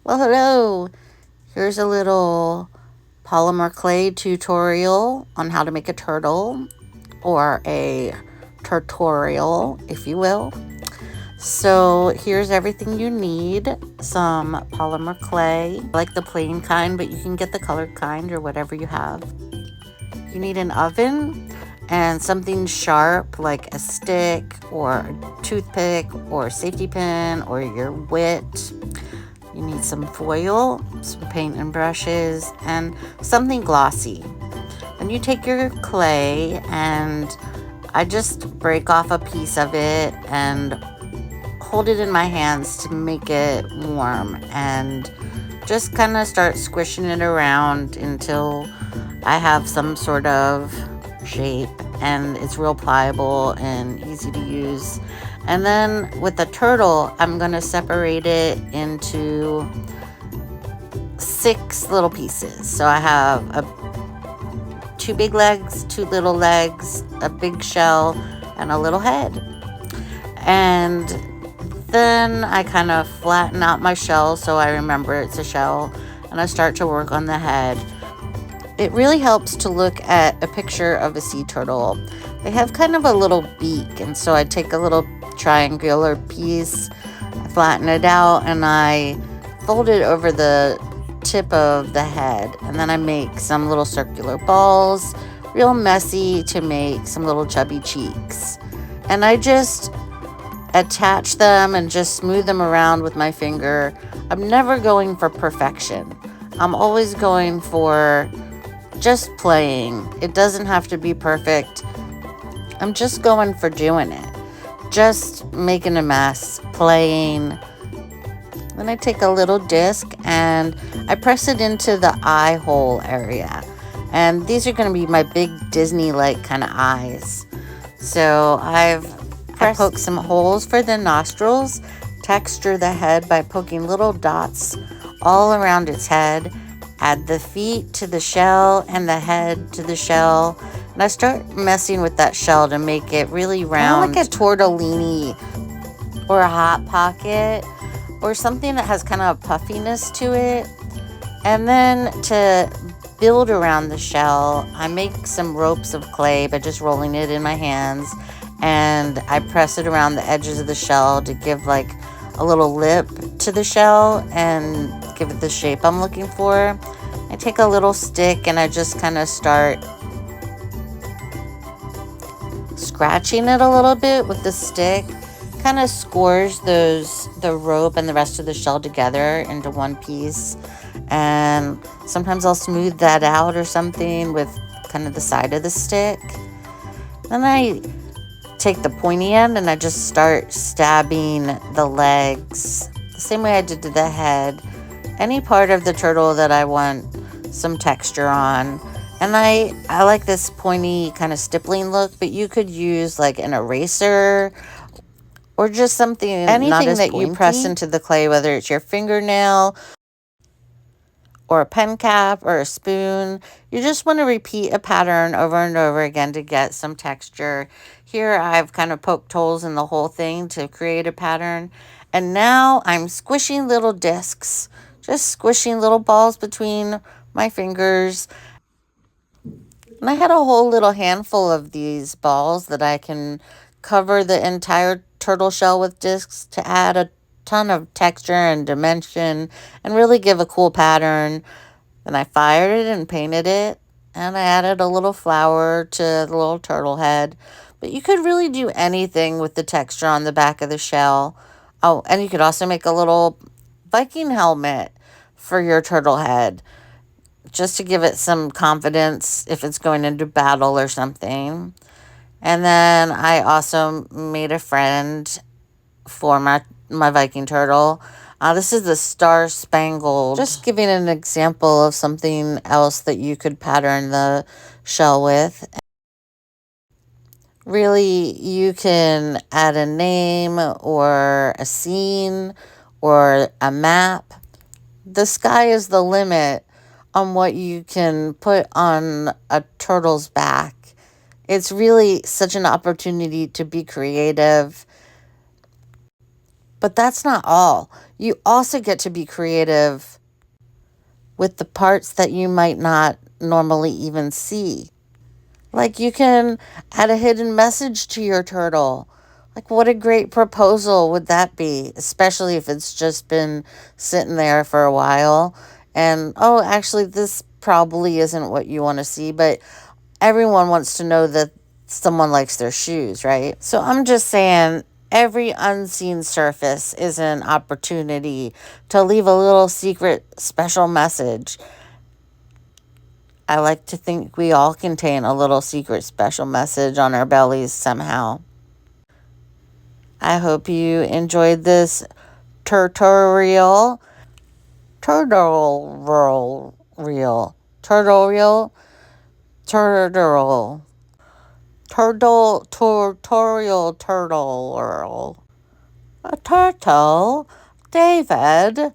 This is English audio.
Well, hello. Here's a little polymer clay tutorial on how to make a turtle, or a tutorial, if you will. So here's everything you need. Some polymer clay, like the plain kind, but you can get the colored kind or whatever you have. You need an oven and something sharp like a stick or a toothpick or a safety pin or your wit. You need some foil, some paint and brushes, and something glossy. Then you take your clay, and I just break off a piece of it and hold it in my hands to make it warm, and just kind of start squishing it around until I have some sort of shape and it's real pliable and easy to use. And then with the turtle, I'm going to separate it into 6 little pieces. So I have 2 big legs, 2 little legs, a big shell, and a little head. And then I kind of flatten out my shell so I remember it's a shell, and I start to work on the head. It really helps to look at a picture of a sea turtle. They have kind of a little beak, and so I take a little triangular piece, I flatten it out, and I fold it over the tip of the head, and then I make some little circular balls, real messy, to make some little chubby cheeks. And I just attach them and just smooth them around with my finger. I'm never going for perfection. I'm always going for just playing. It doesn't have to be perfect. I'm just going for doing it. Just making a mess, playing. Then I take a little disc and I press it into the eye hole area. And these are going to be my big Disney-like kind of eyes. So I poke some holes for the nostrils, texture the head by poking little dots all around its head, add the feet to the shell and the head to the shell, and I start messing with that shell to make it really round, like a tortellini or a hot pocket or something that has kind of a puffiness to it. And then to build around the shell, I make some ropes of clay by just rolling it in my hands, and I press it around the edges of the shell to give like a little lip to the shell and give it the shape I'm looking for. I take a little stick and I just kind of start scratching it a little bit with the stick, kind of scores the rope and the rest of the shell together into one piece. And sometimes I'll smooth that out or something with kind of the side of the stick. Then I take the pointy end and I just start stabbing the legs the same way I did to the head. Any part of the turtle that I want some texture on. And I like this pointy kind of stippling look, but you could use like an eraser or just something, anything that you press into the clay, whether it's your fingernail or a pen cap or a spoon. You just want to repeat a pattern over and over again to get some texture. Here I've kind of poked holes in the whole thing to create a pattern. And now I'm squishing little discs, just squishing little balls between my fingers. And I had a whole little handful of these balls that I can cover the entire turtle shell with discs to add a ton of texture and dimension and really give a cool pattern. Then I fired it and painted it, and I added a little flower to the little turtle head. But you could really do anything with the texture on the back of the shell. Oh, and you could also make a little Viking helmet for your turtle head, just to give it some confidence if it's going into battle or something. And then I also made a friend for my Viking turtle. This is the Star Spangled. Just giving an example of something else that you could pattern the shell with. Really, you can add a name or a scene or a map. The sky is the limit on what you can put on a turtle's back. It's really such an opportunity to be creative. But that's not all. You also get to be creative with the parts that you might not normally even see. Like you can add a hidden message to your turtle. Like, what a great proposal would that be, especially if it's just been sitting there for a while. And, oh, actually, this probably isn't what you want to see, but everyone wants to know that someone likes their shoes, right? So I'm just saying, every unseen surface is an opportunity to leave a little secret special message. I like to think we all contain a little secret special message on our bellies somehow. I hope you enjoyed this tutorial. Turtle reel. Turtle reel. Turtle. Turtle. Tutorial turtle. A turtle. David.